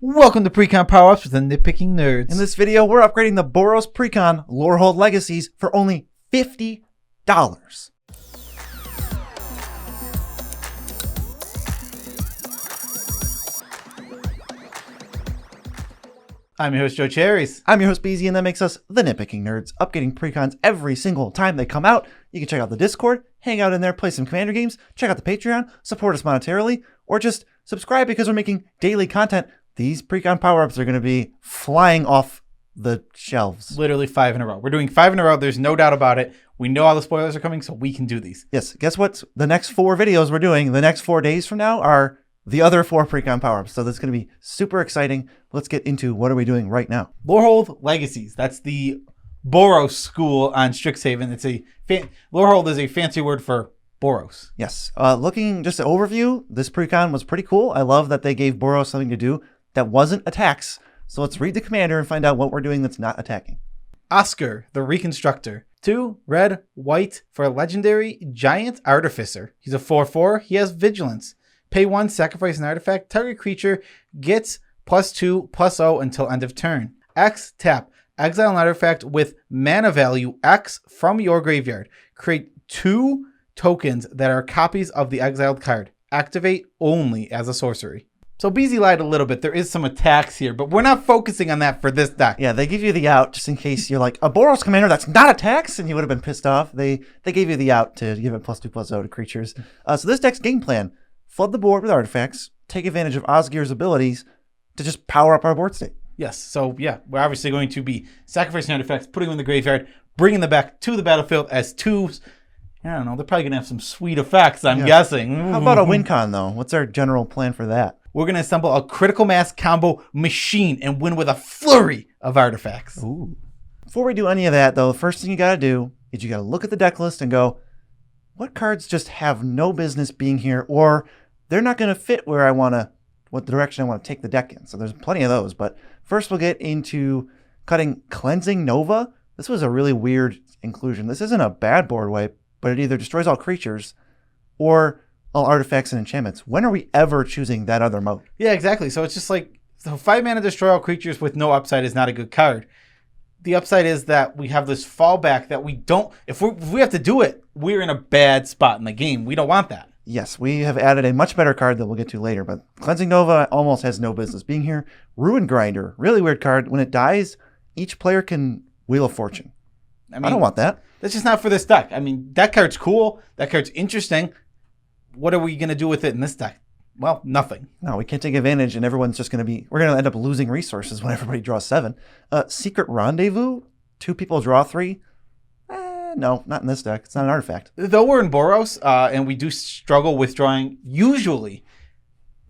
Welcome to Precon Power-Ups with the Nitpicking Nerds. In this video, we're upgrading the Boros Precon Lorehold Legacies for only $50. I'm your host, Joe Cherries. I'm your host, Beezy, and that makes us the Nitpicking Nerds, updating Precons every single time they come out. You can check out the Discord, hang out in there, play some Commander games, check out the Patreon, support us monetarily, or just subscribe because we're making daily content. These Precon power-ups are going to be flying off the shelves. Literally 5 in a row. We're doing 5 in a row. There's no doubt about it. We know all the spoilers are coming, so we can do these. Yes. Guess what? The next 4 videos we're doing, the next 4 days from now, are the other 4 Precon power-ups. So this is going to be super exciting. Let's get into what are we doing right now. Lorehold Legacies. That's the Boros school on Strixhaven. It's Lorehold is a fancy word for Boros. Yes. Looking just an overview, this Precon was pretty cool. I love that they gave Boros something to do that wasn't attacks. So let's read the commander and find out what we're doing that's not attacking. Osgir, the Reconstructor. 2 red, white for a legendary giant artificer. He's a 4/4. He has vigilance. Pay 1, sacrifice an artifact. Target creature gets +2/+0 until end of turn. X, tap. Exile an artifact with mana value X from your graveyard. Create 2 tokens that are copies of the exiled card. Activate only as a sorcery. So BZ lied a little bit. There is some attacks here, but we're not focusing on that for this deck. Yeah, they give you the out just in case you're like, a Boros commander that's not attacks, and you would have been pissed off. They gave you the out to give it +2/+0 to creatures. So this deck's game plan: flood the board with artifacts, take advantage of Osgir's abilities to just power up our board state. Yes, so yeah, we're obviously going to be sacrificing artifacts, putting them in the graveyard, bringing them back to the battlefield as 2s. I don't know, they're probably going to have some sweet effects, I'm guessing. How about a win con, though? What's our general plan for that? We're going to assemble a critical mass combo machine and win with a flurry of artifacts. Ooh. Before we do any of that, though, the first thing you got to do is you got to look at the deck list and go, what cards just have no business being here, or they're not going to fit where I want to, what direction I want to take the deck in. So there's plenty of those. But first we'll get into cutting Cleansing Nova. This was a really weird inclusion. This isn't a bad board wipe, but it either destroys all creatures or all artifacts and enchantments. When are we ever choosing that other mode? Yeah, exactly. So it's just like, so 5 mana destroy all creatures with no upside is not a good card. The upside is that we have this fallback that we don't, if we have to do it, we're in a bad spot in the game. We don't want that. Yes, we have added a much better card that we'll get to later, but Cleansing Nova almost has no business being here. Ruin Grinder, really weird card. When it dies, each player can Wheel of Fortune. I don't want that. That's just not for this deck. I mean, that card's cool. That card's interesting. What are we going to do with it in this deck? Well, nothing. No, we can't take advantage, and everyone's just going to be... We're going to end up losing resources when everybody draws 7. Secret Rendezvous, 2 people draw 3. No, not in this deck. It's not an artifact. Though we're in Boros, and we do struggle with drawing, usually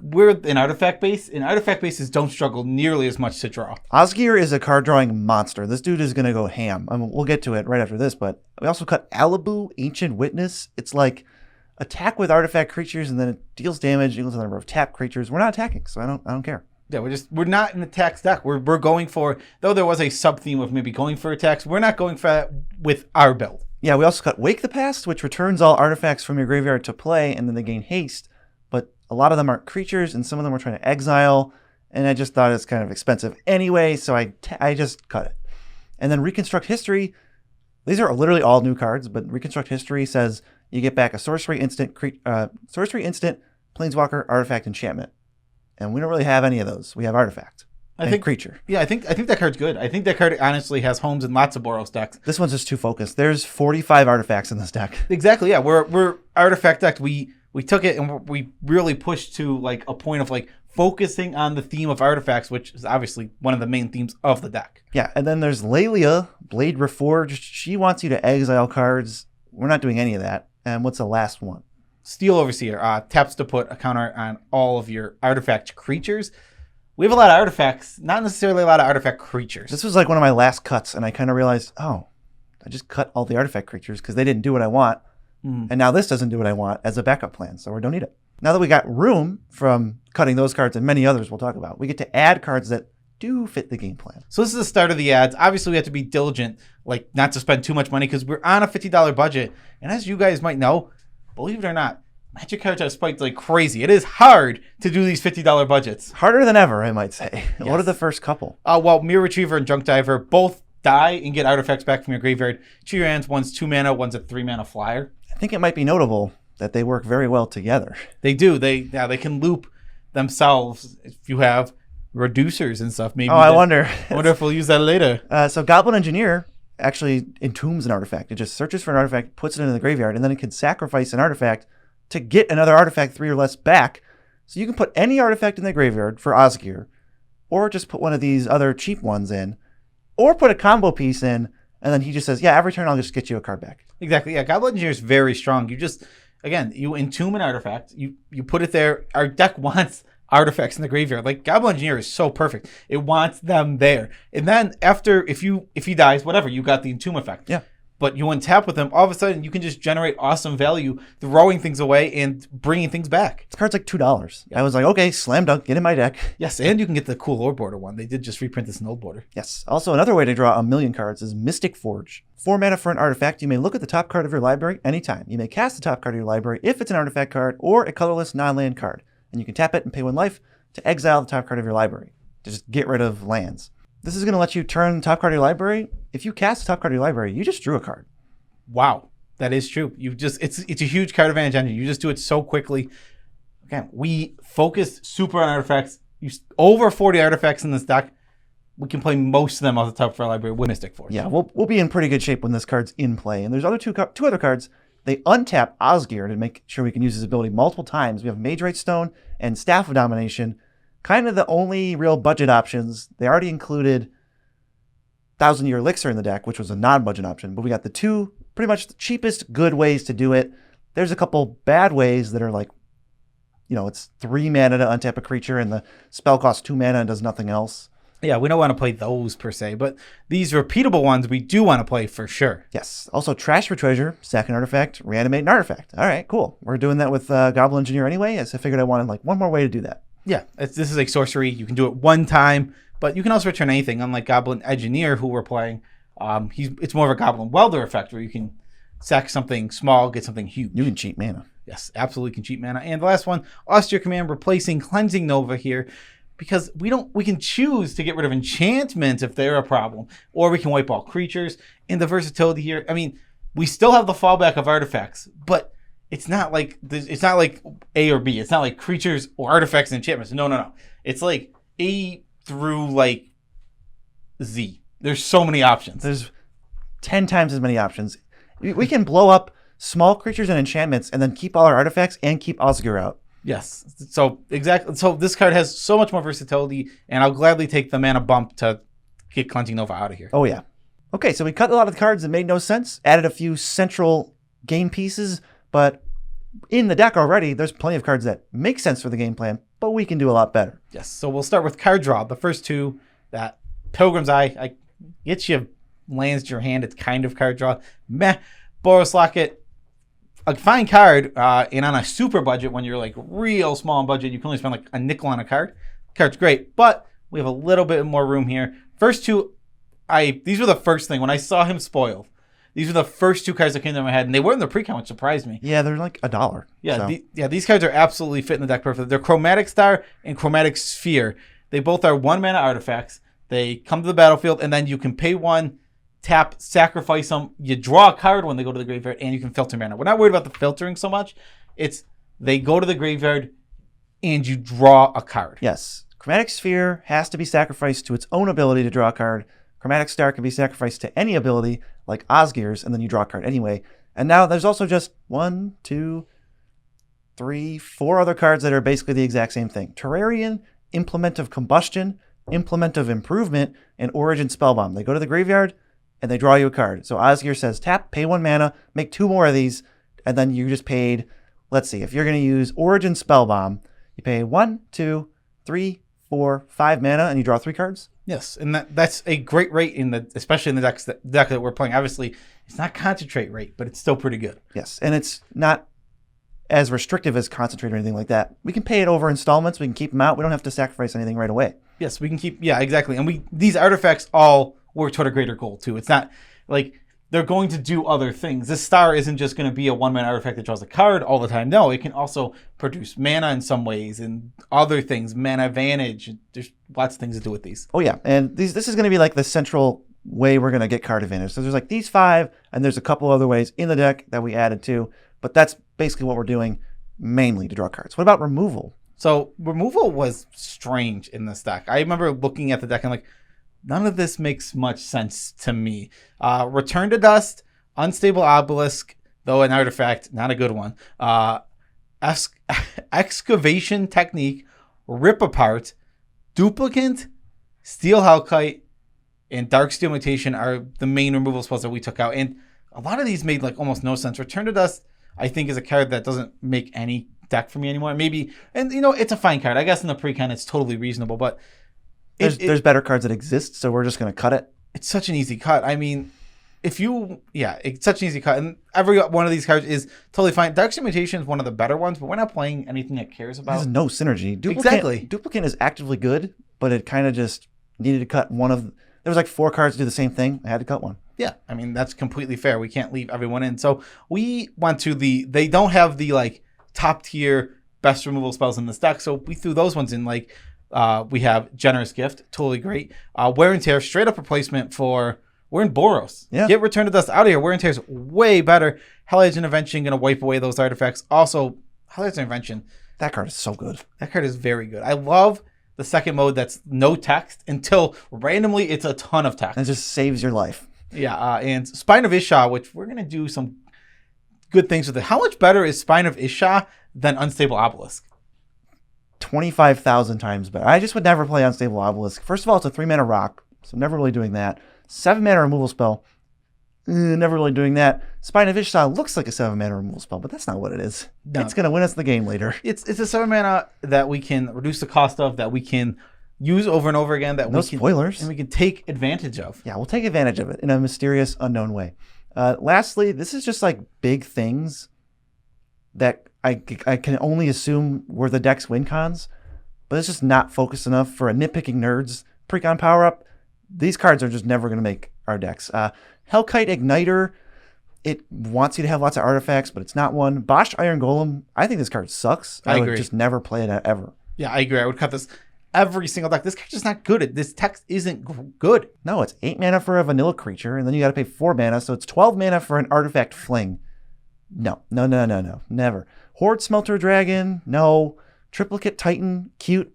we're an artifact base, and artifact bases don't struggle nearly as much to draw. Osgir is a card drawing monster. This dude is going to go ham. I mean, we'll get to it right after this, but we also cut Alibu, Ancient Witness. It's like attack with artifact creatures, and then it deals damage, equals the number of tap creatures. We're not attacking, so I don't care. Yeah, we're not an attacks deck. We're going for, though there was a sub theme of maybe going for attacks, we're not going for that with our build. Yeah, we also cut Wake the Past, which returns all artifacts from your graveyard to play, and then they gain haste. But a lot of them aren't creatures, and some of them we're trying to exile, and I just thought it's kind of expensive anyway, so I just cut it. And then Reconstruct History. These are literally all new cards, but Reconstruct History says you get back a sorcery instant, planeswalker, artifact, enchantment. And we don't really have any of those. We have artifact and creature. Yeah, I think that card's good. I think that card honestly has homes in lots of Boros decks. This one's just too focused. There's 45 artifacts in this deck. Exactly, yeah. We're artifact deck. We took it and we really pushed to like a point of like focusing on the theme of artifacts, which is obviously one of the main themes of the deck. Yeah, and then there's Laelia, Blade Reforged. She wants you to exile cards. We're not doing any of that. And what's the last one? Steel Overseer taps to put a counter on all of your artifact creatures. We have a lot of artifacts, not necessarily a lot of artifact creatures. This was like one of my last cuts, and I kind of realized, oh, I just cut all the artifact creatures because they didn't do what I want. And now this doesn't do what I want as a backup plan, so we don't need it. Now that we got room from cutting those cards and many others we'll talk about, we get to add cards that do fit the game plan. So this is the start of the ads. Obviously, we have to be diligent, like not to spend too much money because we're on a $50 budget. And as you guys might know, believe it or not, Magic cards are spiked like crazy. It is hard to do these $50 budgets. Harder than ever, I might say. Yes. What are the first couple? Well, Mirror Retriever and Junk Diver both die and get artifacts back from your graveyard. To your hands, one's 2 mana, one's a 3 mana flyer. I think it might be notable that they work very well together. They do. They can loop themselves if you have reducers and stuff. Maybe. I wonder. I wonder if we'll use that later. So Goblin Engineer actually entombs an artifact. It just searches for an artifact, puts it into the graveyard, and then it can sacrifice an artifact to get another artifact 3 or less back. So you can put any artifact in the graveyard for Osgir, or just put one of these other cheap ones in, or put a combo piece in, and then he just says, yeah, every turn I'll just get you a card back. Exactly. Yeah, Goblin Engineer is very strong. You just, again, you entomb an artifact, you put it there. Our deck wants artifacts in the graveyard. Like, Goblin Engineer is so perfect. It wants them there. And then after, if he dies, whatever, you got the entomb effect. Yeah. But you untap with him, all of a sudden you can just generate awesome value, throwing things away and bringing things back. This card's like $2. I was like, okay, slam dunk, get in my deck. Yes, and you can get the cool Lord Border one. They did just reprint this in Old Border. Yes. Also, another way to draw a million cards is Mystic Forge. 4 mana for an artifact. You may look at the top card of your library anytime. You may cast the top card of your library if it's an artifact card or a colorless non-land card. And you can tap it and pay 1 life to exile the top card of your library, to just get rid of lands. This is going to let you turn the top card of your library. If you cast the top card of your library, you just drew a card. Wow, that is true. It's a huge card advantage engine. You just do it so quickly. Again, we focus super on artifacts. Over 40 artifacts in this deck. We can play most of them off the top of our library with Mystic Force. Yeah, we'll be in pretty good shape when this card's in play. And there's two other cards. They untap Osgir to make sure we can use his ability multiple times. We have Mage Right Stone and Staff of Domination. Kind of the only real budget options. They already included 1,000-Year Elixir in the deck, which was a non-budget option. But we got the two pretty much the cheapest good ways to do it. There's a couple bad ways that are like, it's 3 mana to untap a creature and the spell costs 2 mana and does nothing else. Yeah, we don't want to play those per se, but these repeatable ones we do want to play for sure. Yes. Also, Trash for Treasure, sack an artifact, reanimate an artifact. All right, cool. We're doing that with Goblin Engineer anyway, so I figured I wanted one more way to do that. Yeah, this is like sorcery. You can do it one time, but you can also return anything, unlike Goblin Engineer, who we're playing. It's more of a Goblin Welder effect, where you can sack something small, get something huge. You can cheat mana. Yes, absolutely can cheat mana. And the last one, Austere Command, replacing Cleansing Nova here, because we can choose to get rid of enchantments if they're a problem, or we can wipe all creatures. And the versatility here, I mean, we still have the fallback of artifacts, but it's not like A or B. It's not like creatures or artifacts and enchantments. No. It's like A through like Z. There's so many options. There's 10 times as many options. We can blow up small creatures and enchantments and then keep all our artifacts and keep Osgir out. Yes. So exactly. So this card has so much more versatility, and I'll gladly take the mana bump to get Cleansing Nova out of here. Oh, yeah. Okay, so we cut a lot of the cards that made no sense, added a few central game pieces, but in the deck already, there's plenty of cards that make sense for the game plan, but we can do a lot better. Yes. So we'll start with card draw. The first two, that Pilgrim's Eye, I get you lands to your hand. It's kind of card draw. Meh. Boros Locket, a fine card, and on a super budget, when you're like real small on budget, you can only spend like a nickel on a card. Card's great, but we have a little bit more room here. First two, these were the first thing when I saw him spoiled. These were the first two cards that came to my head, and they were in the precon, which surprised me. Yeah, they're like $1. Yeah, so. These cards are absolutely fit in the deck perfectly. They're Chromatic Star and Chromatic Sphere. They both are 1 mana artifacts. They come to the battlefield, and then you can pay 1, tap, sacrifice them. You draw a card when they go to the graveyard, and you can filter mana. We're not worried about the filtering so much. It's they go to the graveyard, and you draw a card. Yes. Chromatic Sphere has to be sacrificed to its own ability to draw a card. Chromatic Star can be sacrificed to any ability, like Osgir's, and then you draw a card anyway. And now there's also just 1, 2, 3, 4 other cards that are basically the exact same thing. Terrarian, Implement of Combustion, Implement of Improvement, and Origin Spellbomb. They go to the graveyard, and they draw you a card. So Osgir says, tap, pay 1 mana, make 2 more of these, and then you just paid, let's see, if you're going to use Origin Spellbomb, you pay 1, 2, 3, 4, 5 mana, and you draw 3 cards. Yes, and that's a great rate, especially in the deck that we're playing. Obviously, it's not concentrate rate, but it's still pretty good. Yes, and it's not as restrictive as concentrate or anything like that. We can pay it over installments. We can keep them out. We don't have to sacrifice anything right away. Yes, we can keep, yeah, exactly. And these artifacts all work toward a greater goal, too. It's not like they're going to do other things. This star isn't just going to be a one-mana artifact that draws a card all the time. No, it can also produce mana in some ways and other things, mana advantage. There's lots of things to do with these. Oh, yeah. And this is going to be like the central way we're going to get card advantage. So there's like these 5, and there's a couple other ways in the deck that we added too. But that's basically what we're doing mainly to draw cards. What about removal? So removal was strange in this deck. I remember looking at the deck and like, none of this makes much sense to me. Return to Dust, Unstable Obelisk, though an artifact, not a good one. Excavation Technique, Rip Apart, Duplicate, Steel Hellkite, and Darksteel Mutation are the main removal spells that we took out. And a lot of these made like almost no sense. Return to Dust, I think, is a card that doesn't make any deck for me anymore. Maybe, and it's a fine card. I guess in the Precon it's totally reasonable, but there's better cards that exist, so we're just going to cut it. It's such an easy cut. I mean, it's such an easy cut. And every one of these cards is totally fine. Darksteel Mutation is one of the better ones, but we're not playing anything that cares about. There's no synergy. Exactly. Duplicate is actively good, but it kind of just needed to cut one of... There was like 4 cards to do the same thing. I had to cut one. Yeah, I mean, that's completely fair. We can't leave everyone in. So we went to they don't have the like top tier best removal spells in this deck, so we threw those ones in. Like we have Generous Gift, totally great. Wear and Tear, straight up replacement for... We're in Boros. Yeah. Get Return to Dust out of here. Wear and Tear is way better. Hellkite Intervention going to wipe away those artifacts. Also, Hellkite Intervention. That card is so good. That card is very good. I love the second mode that's no text until randomly it's a ton of text. And it just saves your life. Yeah, and Spine of Isha, which we're going to do some good things with it. How much better is Spine of Isha than Unstable Obelisk? 25,000 times better. I just would never play Unstable Obelisk. First of all, it's a 3-mana rock, so I'm never really doing that. 7-mana removal spell, never really doing that. Spine of Isha looks like a 7-mana removal spell, but that's not what it is. No. It's going to win us the game later. It's a 7-mana that we can reduce the cost of, that we can use over and over again, that no spoilers. And we can take advantage of. Yeah, we'll take advantage of it in a mysterious, unknown way. Lastly, this is just like big things that I can only assume were the deck's win cons, but it's just not focused enough for a nitpicking nerds precon power-up. These cards are just never going to make our decks. Hellkite Igniter, it wants you to have lots of artifacts, but it's not one. Bosh Iron Golem, I think this card sucks. I would just never play it ever. Yeah, I agree. I would cut this every single deck. This card's just not good. This text isn't good. No, it's 8 mana for a vanilla creature, and then you got to pay 4 mana, so it's 12 mana for an artifact fling. No, never. Hoard-Smelter Dragon, no. Triplicate Titan, cute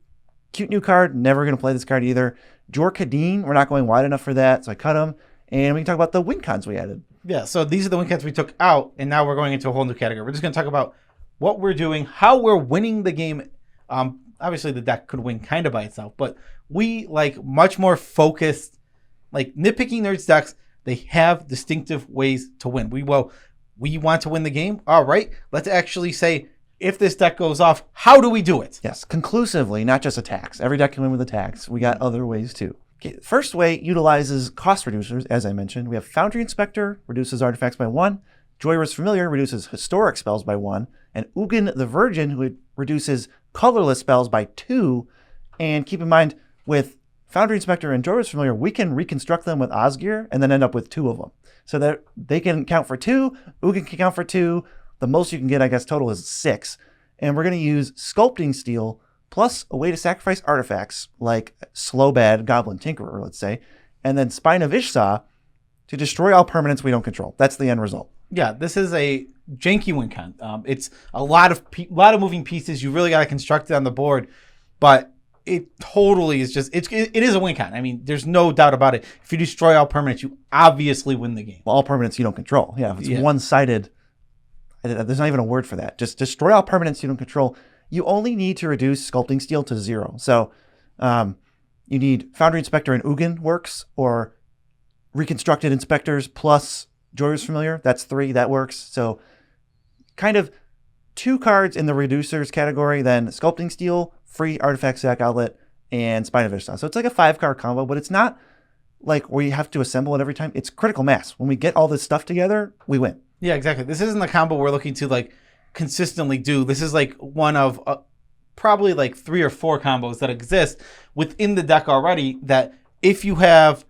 new card. Never going to play this card either. Jor Kadeen, we're not going wide enough for that, so I cut him. And we can talk about the win cons we added. Yeah, so these are the win cons we took out, and now we're going into a whole new category. We're just going to talk about what we're doing, how we're winning the game. Obviously, the deck could win kind of by itself, but we like much more focused, like nitpicking nerds decks. They have distinctive ways to win. We want to win the game. All right, let's actually say, if this deck goes off, how do we do it? Yes, conclusively, not just attacks. Every deck can win with attacks. We got other ways too. Okay, first way utilizes cost reducers, as I mentioned. We have Foundry Inspector, reduces artifacts by 1. Joyrus Familiar reduces historic spells by 1. And Ugin the Virgin, who reduces colorless spells by 2. And keep in mind, with Foundry Inspector and Joyrus Familiar, we can reconstruct them with Osgir and then end up with 2 of them. So that they can count for 2, Ugin can count for 2. The most you can get, I guess, total is 6. And we're going to use Sculpting Steel plus a way to sacrifice artifacts like Slow Bad Goblin Tinkerer, let's say, and then Spine of Ishsa to destroy all permanents we don't control. That's the end result. Yeah, this is a janky win con. It's a lot of moving pieces. You really got to construct it on the board, but it totally is just it is a win con. I mean, there's no doubt about it. If you destroy all permanents, you obviously win the game. Well, all permanents you don't control. Yeah, if it's one-sided. There's not even a word for that. Just destroy all permanents you don't control. You only need to reduce Sculpting Steel to 0. So you need Foundry Inspector and Ugin works, or Reconstructed Inspectors plus Joyrus Familiar. That's 3. That works. So kind of 2 cards in the reducers category, then Sculpting Steel, free artifact sack outlet, and Spine of Ishsa. So it's like a 5-card combo, but it's not like where you have to assemble it every time. It's critical mass. When we get all this stuff together, we win. Yeah, exactly. This isn't the combo we're looking to like consistently do. This is like one of probably like 3 or 4 combos that exist within the deck already, that if you have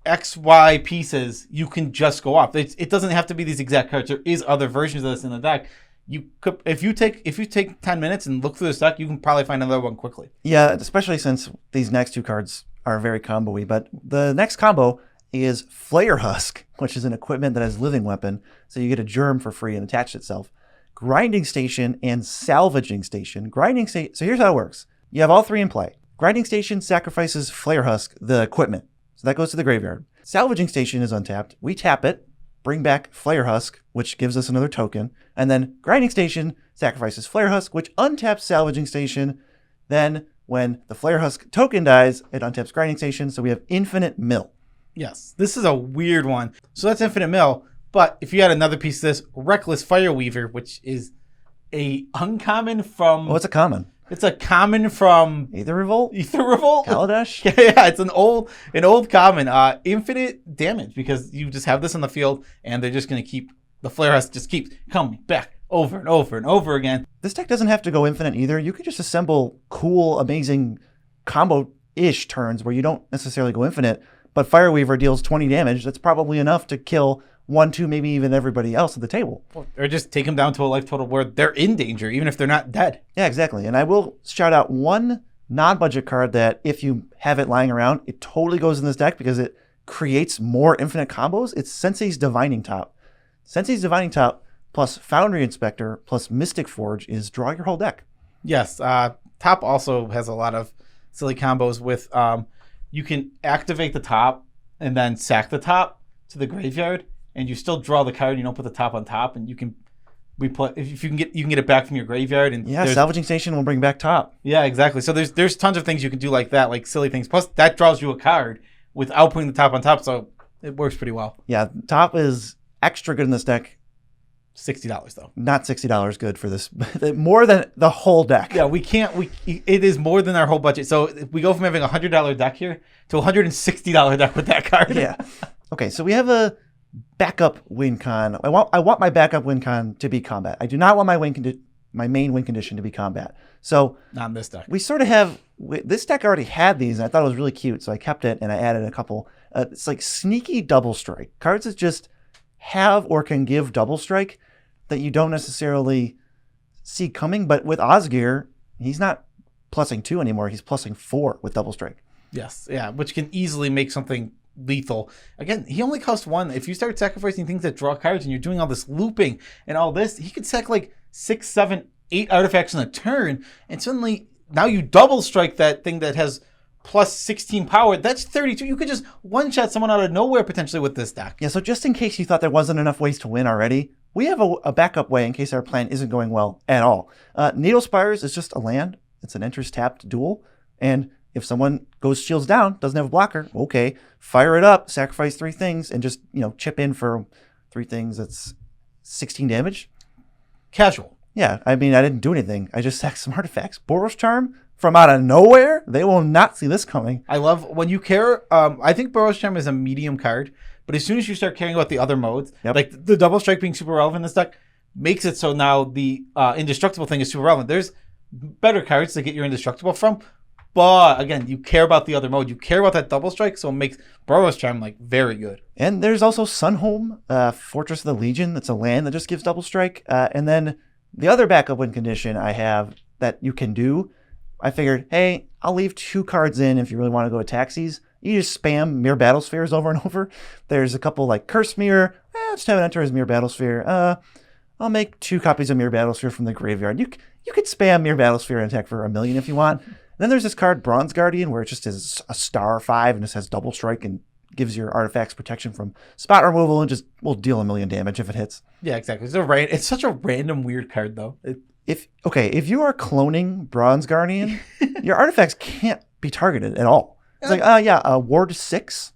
XY pieces, you can just go off. It doesn't have to be these exact cards. There is other versions of this in the deck. You could, if you take 10 minutes and look through this deck, you can probably find another one quickly. Yeah, especially since these next two cards are very combo-y. But the next combo is Flayer Husk, which is an equipment that has living weapon. So you get a germ for free and attached itself. Grinding Station and Salvaging Station. So here's how it works. You have all three in play. Grinding Station sacrifices Flayer Husk, the equipment. So that goes to the graveyard. Salvaging Station is untapped. We tap it, bring back Flayer Husk, which gives us another token. And then Grinding Station sacrifices Flayer Husk, which untaps Salvaging Station. Then when the Flayer Husk token dies, it untaps Grinding Station. So we have infinite mill. Yes, this is a weird one. So that's infinite mill. But if you had another piece of this, Reckless Fireweaver, which is a uncommon from... Oh, it's a common. It's a common from... Aether Revolt? Kaladesh? Yeah, it's an old common. Infinite damage, because you just have this on the field, and they're just going to keep... The Flare Husk just keeps coming back over and over and over again. This deck doesn't have to go infinite either. You could just assemble cool, amazing combo-ish turns where you don't necessarily go infinite, but Fireweaver deals 20 damage. That's probably enough to kill 1, 2, maybe even everybody else at the table. Or just take them down to a life total where they're in danger, even if they're not dead. Yeah, exactly. And I will shout out one non-budget card that if you have it lying around, it totally goes in this deck because it creates more infinite combos. It's Sensei's Divining Top. Sensei's Divining Top plus Foundry Inspector plus Mystic Forge is draw your whole deck. Yes. Top also has a lot of silly combos with you can activate the top and then sack the top to the graveyard, and you still draw the card. You don't put the top on top, and you can replay if you can get it back from your graveyard. And yeah, Salvaging Station will bring back top. Yeah, exactly. So there's tons of things you can do like that, like silly things. Plus that draws you a card without putting the top on top, so it works pretty well. Yeah, top is extra good in this deck. $60 though. Not $60 good for this. More than the whole deck. Yeah, it is more than our whole budget. So we go from having a $100 deck here to a $160 deck with that card. Yeah. Okay, so we have a backup win con. I want my backup win con to be combat. I do not want my main win condition to be combat. So not in this deck. We sort of have this deck already had these, and I thought it was really cute, so I kept it and I added a couple. It's like sneaky double strike cards that just have or can give double strike that you don't necessarily see coming. But with Osgir, he's not plussing 2 anymore. He's plussing 4 with double strike. Yes, yeah, which can easily make something lethal. Again, he only costs 1. If you start sacrificing things that draw cards and you're doing all this looping and all this, he could sack like 6, 7, 8 artifacts in a turn, and suddenly now you double strike that thing that has plus 16 power. That's 32. You could just one-shot someone out of nowhere potentially with this deck. Yeah, so just in case you thought there wasn't enough ways to win already, we have a backup way in case our plan isn't going well at all. Needle Spires is just a land. It's an enters tapped duel, and if someone goes shields down, doesn't have a blocker, okay, fire it up, sacrifice 3 things, and just, chip in for 3 things. That's 16 damage. Casual. Yeah, I mean, I didn't do anything. I just sacked some artifacts. Boros Charm from out of nowhere. They will not see this coming. I love when you care. I think Boros Charm is a medium card, but as soon as you start caring about the other modes, like the double strike being super relevant in this deck, makes it so now the indestructible thing is super relevant. There's better cards to get your indestructible from, but again, you care about the other mode. You care about that double strike, so it makes Boros Charm like very good. And there's also Sunhome, Fortress of the Legion. That's a land that just gives double strike. And then the other backup win condition I have that you can do, I figured, hey, I'll leave 2 cards in if you really want to go taxis. You just spam Mirror Battlespheres over and over. There's a couple like Curse Mirror. Just have it enter as Mirror Battlesphere. I'll make 2 copies of Mirror Battlesphere from the graveyard. You could spam Mirror Battlesphere and attack for $1 million if you want. Then there's this card, Bronze Guardian, where it just is a star 5 and it has double strike and gives your artifacts protection from spot removal and just will deal $1 million damage if it hits. Yeah, exactly. It's such a random weird card though. If you are cloning Bronze Guardian, your artifacts can't be targeted at all. It's like, Ward 6.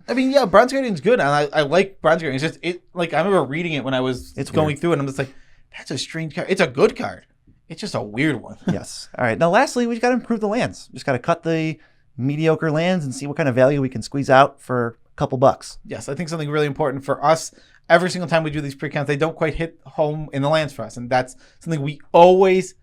I mean, yeah, Bronze Guardian's good, and I like Bronze Guardian. It's just I remember reading it when I was going weird. through it, and I'm just like, that's a strange card. It's a good card. It's just a weird one. Yes. All right. Now, lastly, we got to improve the lands. Just got to cut the mediocre lands and see what kind of value we can squeeze out for a couple bucks. Yes, I think something really important for us. Every single time we do these pre-counts, they don't quite hit home in the lands for us, and that's something we always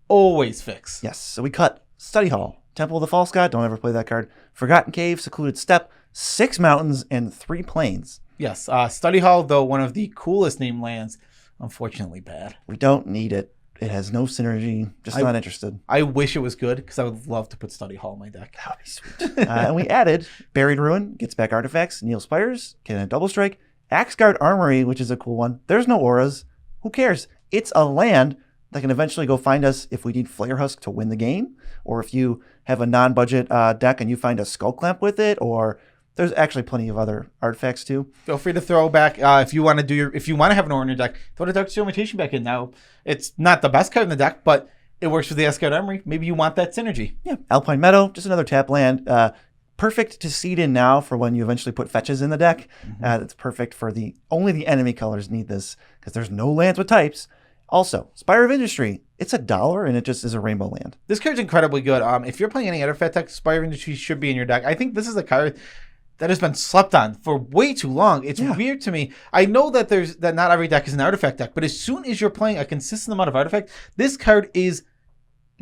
fix. Yes. So we cut Study Hall, Temple of the False God, don't ever play that card. Forgotten Cave, Secluded Steppe, 6 mountains, and 3 plains. Yes. Study Hall, though one of the coolest named lands, unfortunately bad. We don't need it. It has no synergy. Just not interested. I wish it was good because I would love to put Study Hall in my deck. That would be sweet. And we added Buried Ruin, gets back artifacts. Kneel Spires, can a double strike. Axguard Armory, which is a cool one. There's no auras. Who cares? It's a land that can eventually go find us if we need Flare Husk to win the game, or if you have a non-budget deck and you find a Skull Clamp with it, or there's actually plenty of other artifacts too. Feel free to throw back if you want to have an Aura in your deck, throw the Darksteel Mutation back in. Now, it's not the best card in the deck, but it works with the Axguard Armory. Maybe you want that synergy. Yeah, Alpine Meadow, just another tap land. Perfect to seed in now for when you eventually put fetches in the deck. It's perfect for only the enemy colors need this because there's no lands with types. Also, Spire of Industry, it's $1 and it just is a rainbow land. This card's incredibly good. If you're playing any artifact deck, Spire of Industry should be in your deck. I think this is a card that has been slept on for way too long. It's weird to me. I know that not every deck is an artifact deck, but as soon as you're playing a consistent amount of artifact, this card is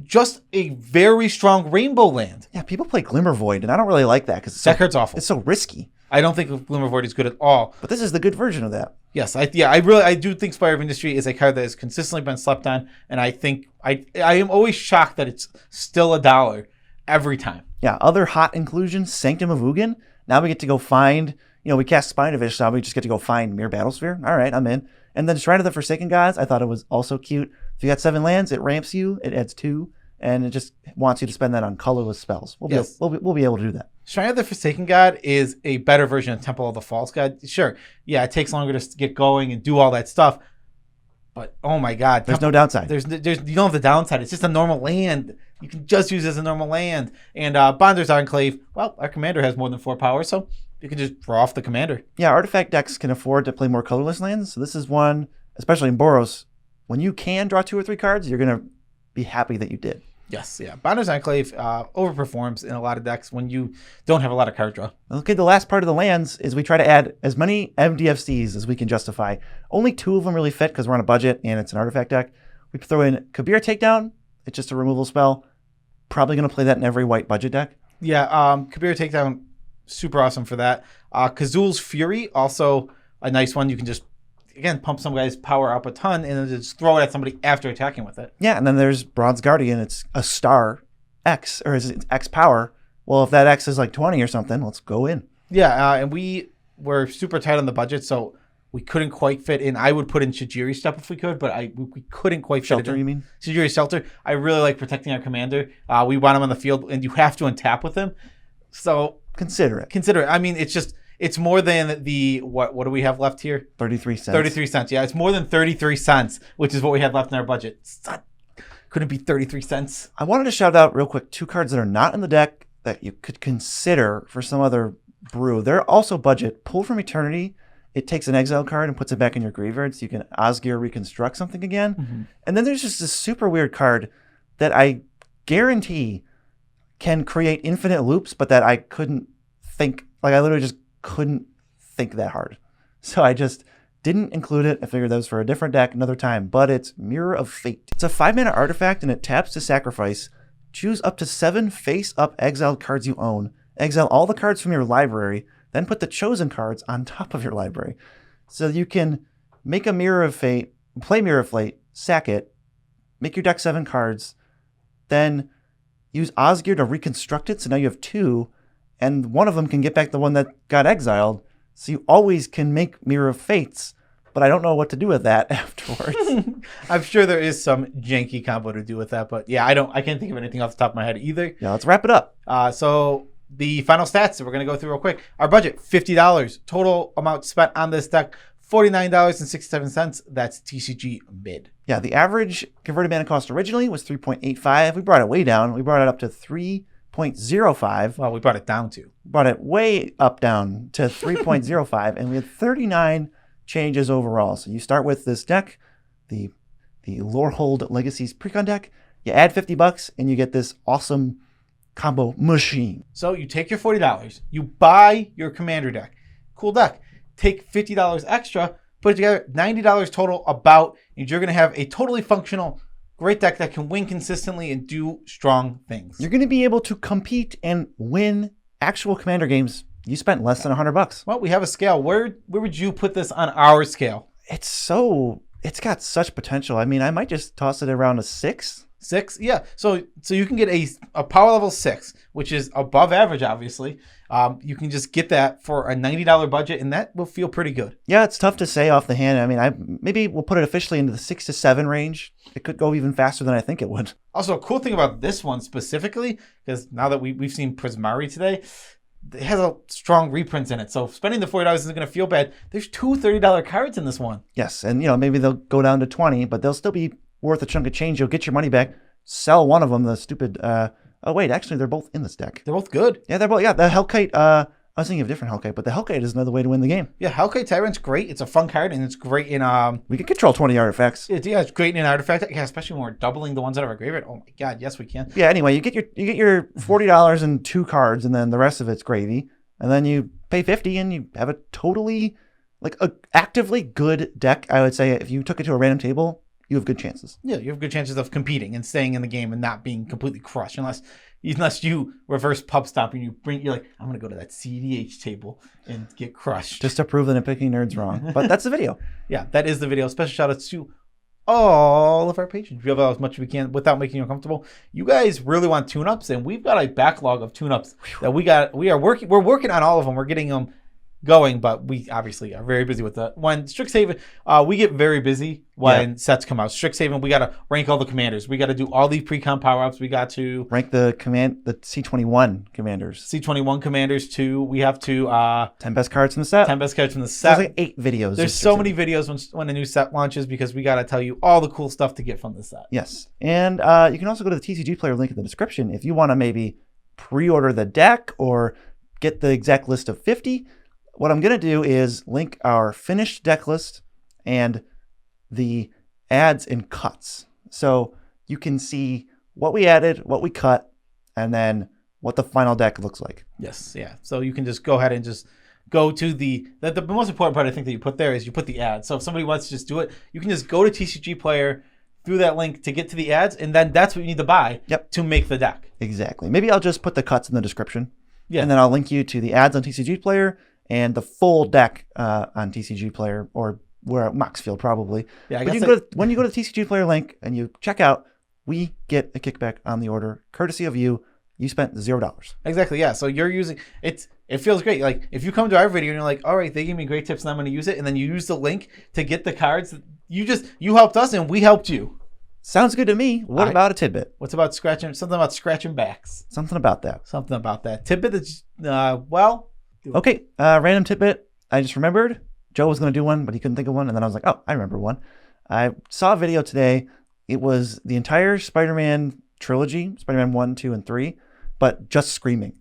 just a very strong rainbow land. Yeah, people play Glimmer Void, and I don't really like that because that card's awful. It's so risky. I don't think Glimmer Void is good at all. But this is the good version of that. Yes, I do think Spire of Industry is a card that has consistently been slept on, and I think I am always shocked that it's still $1 every time. Yeah, other hot inclusions, Sanctum of Ugin. Now we get to go find, we cast Spinavish, so we just get to go find Mere Battlesphere. All right, I'm in. And then Shrine of the Forsaken Gods, I thought it was also cute. If you got 7 lands, it ramps you, it adds 2, and it just wants you to spend that on colorless spells. We'll be able to do that. Shrine of the Forsaken God is a better version of Temple of the False God. Sure, yeah, it takes longer to get going and do all that stuff, but oh my God. There's no downside. You don't have the downside. It's just a normal land. You can just use it as a normal land. And Bonder's Enclave, well, our commander has more than 4 power, so you can just draw off the commander. Yeah, artifact decks can afford to play more colorless lands. So this is one, especially in Boros, when you can draw 2 or 3 cards, you're going to be happy that you did. Yes, yeah. Bonder's Enclave overperforms in a lot of decks when you don't have a lot of card draw. Okay, the last part of the lands is we try to add as many MDFCs as we can justify. Only 2 of them really fit because we're on a budget and it's an artifact deck. We throw in Kabir Takedown. It's just a removal spell. Probably going to play that in every white budget deck. Yeah, Kabir Takedown, super awesome for that. Kazul's Fury, also a nice one. You can just, again, pump some guy's power up a ton and then just throw it at somebody after attacking with it. Yeah, and then there's Bronze Guardian. It's a star X, or is it X power? Well, if that X is like 20 or something, let's go in. Yeah, and we were super tight on the budget, so we couldn't quite fit in. I would put in Shijiri Step if we could, but we couldn't quite fit it in. Shelter, you mean? Shijiri Shelter. I really like protecting our commander. We want him on the field, and you have to untap with him. So consider it. I mean, it's more than the, what do we have left here? 33 cents. 33 cents. Yeah, it's more than 33 cents, which is what we had left in our budget. Couldn't be 33 cents. I wanted to shout out real quick 2 cards that are not in the deck that you could consider for some other brew. They're also budget. Pull from Eternity. It takes an exile card and puts it back in your graveyard so you can Osgir reconstruct something again. Mm-hmm. And then there's just this super weird card that I guarantee can create infinite loops, but that I couldn't think, I literally just couldn't think that hard. So I just didn't include it. I figured that was for a different deck another time, but it's Mirror of Fate. It's a 5-mana artifact and it taps to sacrifice. Choose up to 7 face-up exiled cards you own. Exile all the cards from your library, then put the chosen cards on top of your library. So you can make a Mirror of Fate, play Mirror of Fate, sack it, make your deck 7 cards, then use Osgir to reconstruct it. So now you have 2, and one of them can get back the one that got exiled. So you always can make Mirror of Fates, but I don't know what to do with that afterwards. I'm sure there is some janky combo to do with that, but yeah, I can't think of anything off the top of my head either. Yeah, let's wrap it up. So the final stats that we're going to go through real quick. Our budget, $50. Total amount spent on this deck, $49.67. That's TCG mid. Yeah, the average converted mana cost originally was 3.85. We brought it way down. We brought it up to 3.05. Well, we brought it down to. Brought it way down to 3.05, and we had 39 changes overall. So you start with this deck, the Lorehold Legacies Precon deck. You add $50, and you get this awesome combo machine. So you take your $40, you buy your commander deck. Cool deck. Take $50 extra, put it together, $90 total about, and you're going to have a totally functional, great deck that can win consistently and do strong things. You're going to be able to compete and win actual Commander games. You spent less than $100. Well, we have a scale. Where would you put this on our scale? It's got such potential. I mean, I might just toss it around a 6. 6? Yeah. So you can get a power level 6, which is above average, obviously. You can just get that for a $90 budget, and that will feel pretty good. Yeah, it's tough to say off the hand. I mean, maybe we'll put it officially into the 6 to 7 range. It could go even faster than I think it would. Also, a cool thing about this one specifically, because now that we've seen Prismari today, it has a strong reprints in it. So spending the $40 isn't going to feel bad. There's 2 $30 cards in this one. Yes, and maybe they'll go down to 20, but they'll still be worth a chunk of change. You'll get your money back. Sell one of them, the stupid... oh, wait, actually, they're both in this deck. They're both good. Yeah, they're both... Yeah, the Hellkite... I was thinking of a different Hellkite, but the Hellkite is another way to win the game. Yeah, Hellkite Tyrant's great. It's a fun card, and it's great in... We can control 20 artifacts. It's great in an artifact. Yeah, especially when we're doubling the ones out of our graveyard. Oh, my God, yes, we can. Yeah, anyway, you get your $40 and 2 cards, and then the rest of it's gravy. And then you pay $50, and you have a totally... a actively good deck. I would say if you took it to a random table... you have good chances. Yeah, you have good chances of competing and staying in the game and not being completely crushed unless you reverse pub stop and you're like, I'm going to go to that CDH table and get crushed. Just to prove the Nitpicking nerds wrong. But that's the video. Yeah, that is the video. Special shout outs to all of our patrons. We have as much as we can without making you uncomfortable. You guys really want tune-ups, and we've got a backlog of tune-ups that we're working on all of them. We're getting them going, but we obviously are very busy with that. When Strixhaven, we get very busy when sets come out. Strixhaven, we got to rank all the commanders. We got to do all these pre-con power-ups. We got to rank the C21 commanders. C21 commanders too. We have to 10 best cards from the set. 10 best cards from the set. There's like 8 videos. There's so many videos when a new set launches because we got to tell you all the cool stuff to get from the set. Yes, and you can also go to the TCGplayer link in the description if you want to maybe pre-order the deck or get the exact list of 50. What I'm going to do is link our finished deck list and the adds and cuts. So you can see what we added, what we cut, and then what the final deck looks like. Yes, yeah. So you can just go ahead and just go to the most important part I think that you put there is you put the ads. So if somebody wants to just do it, you can just go to TCGplayer through that link to get to the ads, and then that's what you need to buy to make the deck. Exactly. Maybe I'll just put the cuts in the description. Yeah. And then I'll link you to the ads on TCGplayer and the full deck on TCGplayer or where Moxfield probably. Yeah, I guess when you go to the TCGplayer link and you check out, we get a kickback on the order, courtesy of you. You spent $0. Exactly, yeah. So you're using it. It feels great. Like if you come to our video and you're like, all right, they gave me great tips and I'm going to use it, and then you use the link to get the cards. You helped us and we helped you. Sounds good to me. What about a tidbit? What's about scratching? Something about scratching backs. Something about that. Something about that. Tidbit is Okay, random tidbit. I just remembered Joe was going to do one, but he couldn't think of one. And then I was like, oh, I remember one. I saw a video today. It was the entire Spider-Man trilogy, Spider-Man 1, 2, and 3, but just screaming.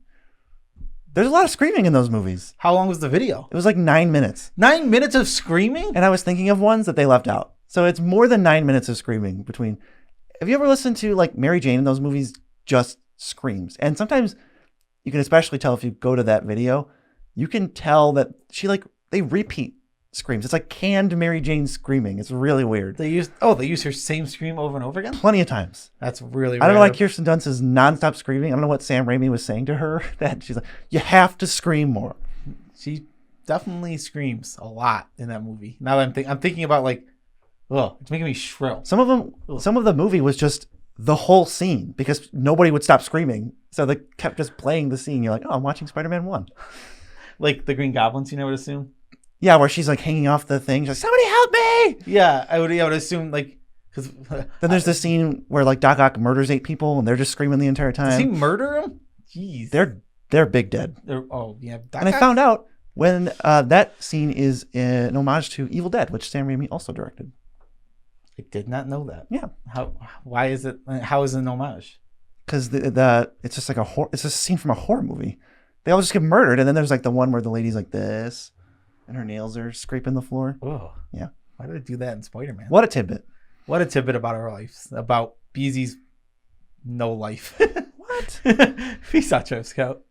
There's a lot of screaming in those movies. How long was the video? It was like 9 minutes. 9 minutes of screaming? And I was thinking of ones that they left out. So it's more than 9 minutes of screaming between. Have you ever listened to like Mary Jane in those movies? Just screams. And sometimes you can especially tell if you go to that video, you can tell that they repeat screams. It's like canned Mary Jane screaming. It's really weird. They use her same scream over and over again? Plenty of times. That's really I don't know why Kirsten Dunst's nonstop screaming. I don't know what Sam Raimi was saying to her. That she's like, you have to scream more. She definitely screams a lot in that movie. Now that I'm thinking about it's making me shrill. Some of the movie was just the whole scene because nobody would stop screaming. So they kept just playing the scene. You're like, oh, I'm watching Spider-Man 1. Like the Green Goblin scene, I would assume. Yeah, where she's like hanging off the thing. She's like, somebody help me! Yeah, I would assume because then there's the scene where like Doc Ock murders 8 people and they're just screaming the entire time. Does he murder them? Jeez, they're big dead. Yeah. And I found out when that scene is an homage to Evil Dead, which Sam Raimi also directed. I did not know that. Yeah. Why is it? How is it an homage? Because it's just like it's a scene from a horror movie. They all just get murdered, and then there's like the one where the lady's like this, and her nails are scraping the floor. Oh, yeah. Why did I do that in Spider-Man? What a tidbit! What a tidbit about our lives, about Beezy's no life. What? Peace out, Trev Scout.